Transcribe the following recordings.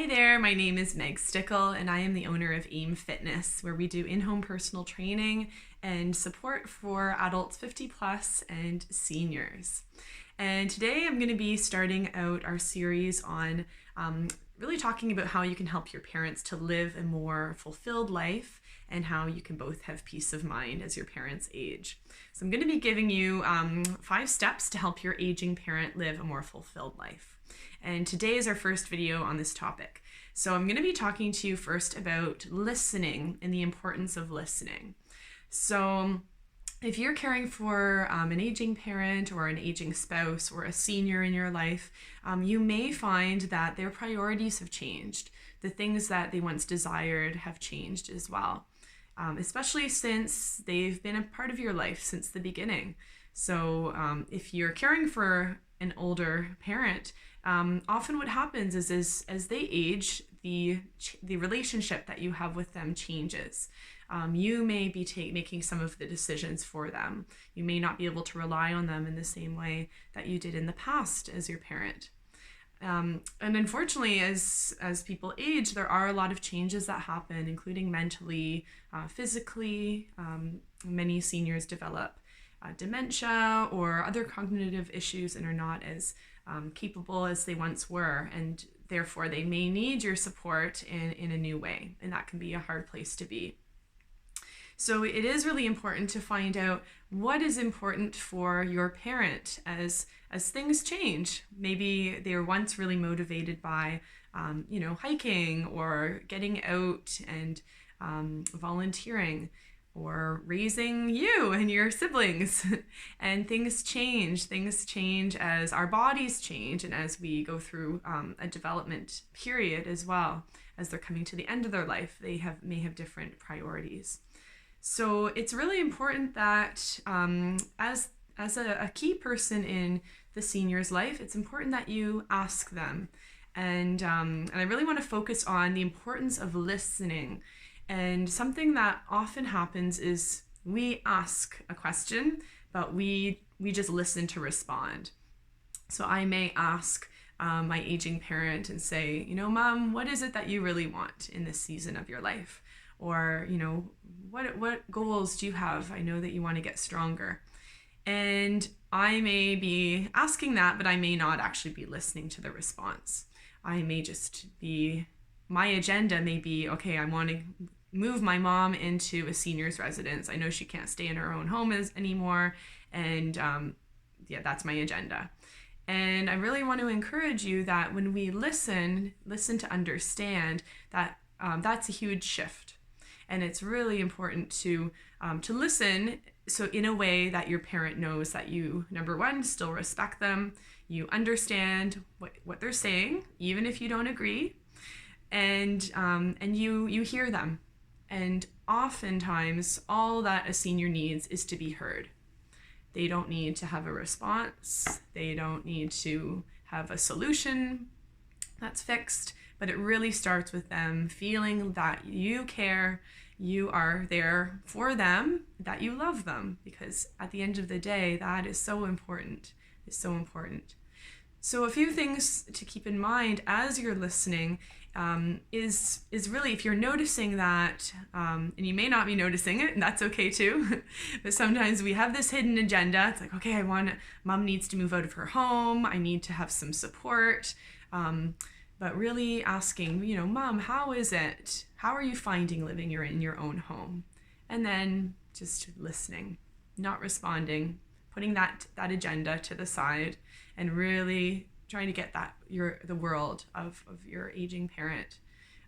Hi there, my name is Meg Stickle and I am the owner of AIM Fitness, where we do in-home personal training and support for adults 50 plus and seniors. And today I'm going to be starting out our series on really talking about how you can help your parents to live a more fulfilled life and how you can both have peace of mind as your parents age. So I'm going to be giving you 5 steps to help your aging parent live a more fulfilled life. And today is our first video on this topic. So I'm going to be talking to you first about listening and the importance of listening. So if you're caring for an aging parent or an aging spouse or a senior in your life, you may find that their priorities have changed. The things that they once desired have changed as well, especially since they've been a part of your life since the beginning. So if you're caring for an older parent, often what happens is as they age, the relationship that you have with them changes. You may be making some of the decisions for them. You may not be able to rely on them in the same way that you did in the past as your parent. And unfortunately, as people age, there are a lot of changes that happen, including mentally, physically. Many seniors develop dementia or other cognitive issues and are not as capable as they once were, and therefore they may need your support in a new way, and that can be a hard place to be. So it is really important to find out what is important for your parent as things change. Maybe they were once really motivated by hiking or getting out and volunteering, or raising you and your siblings. And things change as our bodies change and as we go through a development period as well. As they're coming to the end of their life, they may have different priorities. So it's really important that as a key person in the senior's life, it's important that you ask them. And I really want to focus on the importance of listening. And something that often happens is we ask a question, but we just listen to respond. So I may ask my aging parent and say, Mom, what is it that you really want in this season of your life? Or, what goals do you have? I know that you want to get stronger. And I may be asking that, but I may not actually be listening to the response. My agenda may be, okay, I want to move my mom into a senior's residence. I know she can't stay in her own home anymore. And that's my agenda. And I really want to encourage you that when we listen to understand that that's a huge shift. And it's really important to listen so in a way that your parent knows that you, number one, still respect them, you understand what they're saying, even if you don't agree, and you hear them. And oftentimes, all that a senior needs is to be heard. They don't need to have a response. They don't need to have a solution that's fixed. But it really starts with them feeling that you care, you are there for them, that you love them. Because at the end of the day, that is so important. It's so important. So a few things to keep in mind as you're listening is really, if you're noticing that, and you may not be noticing it, and that's okay too, but sometimes we have this hidden agenda. It's like, okay, Mom needs to move out of her home. I need to have some support. But really asking, Mom, how is it? How are you finding living in your own home? And then just listening, not responding, putting that agenda to the side, and really trying to get the world of your aging parent.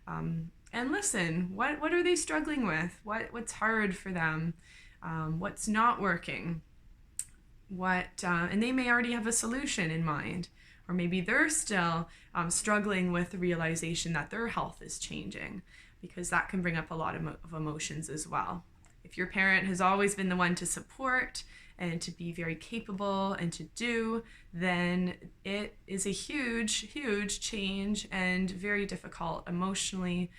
And listen, what are they struggling with? What's hard for them? What's not working? And they may already have a solution in mind, or maybe they're still struggling with the realization that their health is changing, because that can bring up a lot of emotions as well. If your parent has always been the one to support and to be very capable and to do, then it is a huge, huge change and very difficult emotionally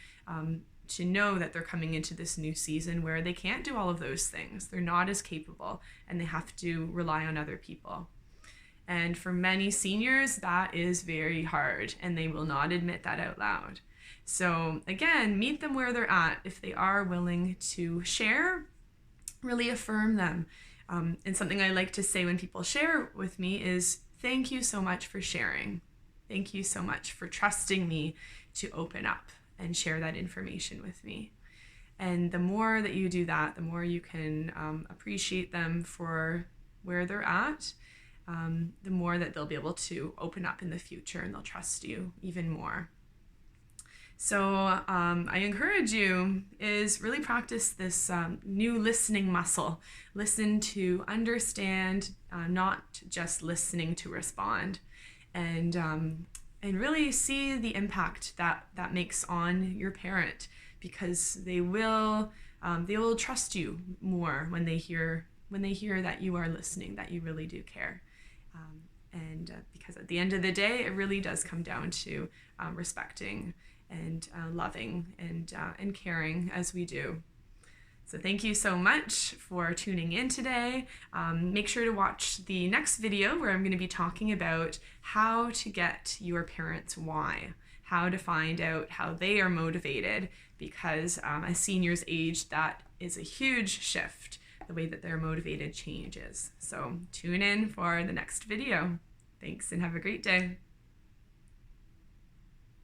to know that they're coming into this new season where they can't do all of those things. They're not as capable and they have to rely on other people. And for many seniors, that is very hard, and they will not admit that out loud. So again, meet them where they're at. If they are willing to share, really affirm them. And something I like to say when people share with me is, thank you so much for sharing. Thank you so much for trusting me to open up and share that information with me. And the more that you do that, the more you can appreciate them for where they're at, the more that they'll be able to open up in the future and they'll trust you even more. So I encourage you is really practice this new listening muscle. Listen to understand, not just listening to respond, and really see the impact that makes on your parent, because they will trust you more when they hear that you are listening, that you really do care. Because at the end of the day, it really does come down to respecting and loving and caring as we do. So thank you so much for tuning in today. Make sure to watch the next video where I'm going to be talking about how to get your parents' why, how to find out how they are motivated, because as seniors age, that is a huge shift. The way that they're motivated changes. So tune in for the next video. Thanks and have a great day.